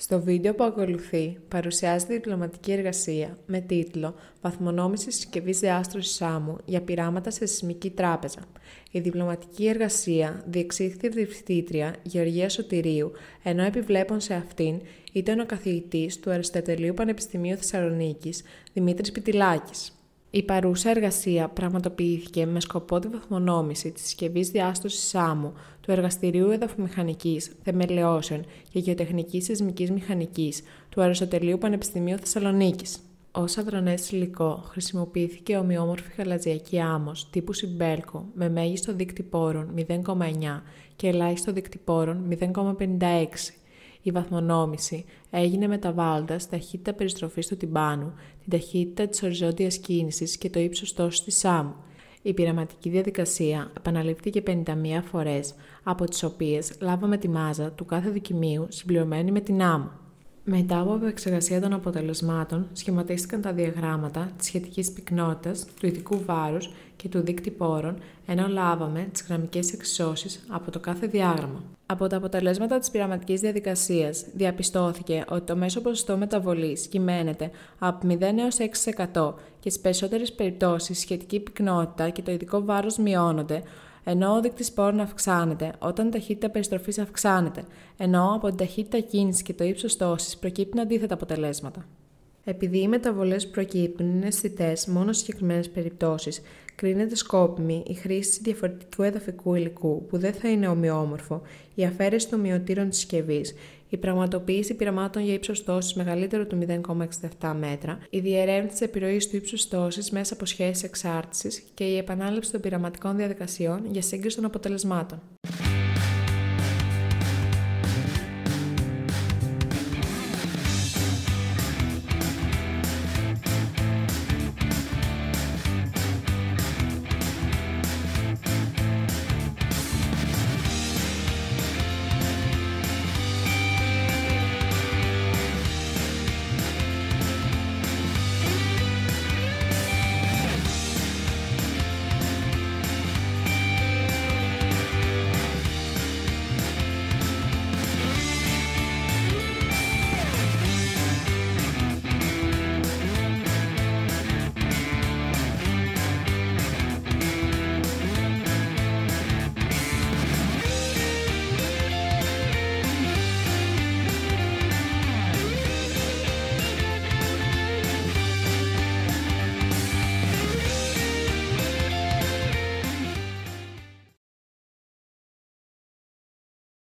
Στο βίντεο που ακολουθεί παρουσιάζεται διπλωματική εργασία με τίτλο «Βαθμονόμηση συσκευής διάστρωσης άμμου για πειράματα σε σεισμική τράπεζα». Η διπλωματική εργασία διεξήχθη από τη φοιτήτρια Γεωργία Σωτηρίου, ενώ επιβλέπων σε αυτήν ήταν ο καθηγητής του Αριστοτελείου Πανεπιστημίου Θεσσαλονίκης, Δημήτρης Πιτιλάκης. Η παρούσα εργασία πραγματοποιήθηκε με σκοπό τη βαθμονόμηση της συσκευής διάστρωσης άμμου του Εργαστηρίου Εδαφομηχανικής, Θεμελιώσεων και Γεωτεχνικής Σεισμικής Μηχανικής του Αριστοτελείου Πανεπιστημίου Θεσσαλονίκης. Ως αδρανές υλικό χρησιμοποιήθηκε ομοιόμορφη γαλαζιακή άμμος τύπου Σιμπέλκο με μέγιστο δείκτη πόρων 0,9 και ελάχιστο δείκτη πόρων 0,56. Η βαθμονόμηση έγινε μεταβάλλοντας ταχύτητα περιστροφής του τυμπάνου, την ταχύτητα της οριζόντιας κίνησης και το ύψος τόσης της άμμου. Η πειραματική διαδικασία επαναλήφθηκε 51 φορές, από τις οποίες λάβαμε τη μάζα του κάθε δοκιμίου συμπληρωμένη με την άμμο. Μετά από επεξεργασία των αποτελεσμάτων, σχηματίστηκαν τα διαγράμματα της σχετικής πυκνότητας, του ειδικού βάρους και του δείκτη πόρων, ενώ λάβαμε τις γραμμικές εξισώσεις από το κάθε διάγραμμα. Από τα αποτελέσματα της πειραματικής διαδικασίας διαπιστώθηκε ότι το μέσο ποσοστό μεταβολής κυμαίνεται από 0 έως 6% και στις περισσότερες περιπτώσεις η σχετική πυκνότητα και το ειδικό βάρος μειώνονται, ενώ ο δείκτης πόρων αυξάνεται όταν η ταχύτητα περιστροφής αυξάνεται, ενώ από την ταχύτητα κίνησης και το ύψος τόσης προκύπτουν αντίθετα αποτελέσματα. Επειδή οι μεταβολές που προκύπτουν είναι αισθητές μόνο σε συγκεκριμένες περιπτώσεις, κρίνεται σκόπιμη η χρήση διαφορετικού εδαφικού υλικού που δεν θα είναι ομοιόμορφο, η αφαίρεση των μειωτήρων της συσκευής, η πραγματοποίηση πειραμάτων για ύψος τόσης μεγαλύτερο του 0,67 μέτρα, η διερεύνηση της επιρροής του ύψους τόσης μέσα από σχέσεις εξάρτησης και η επανάληψη των πειραματικών διαδικασιών για σύγκριση των αποτελεσμάτων.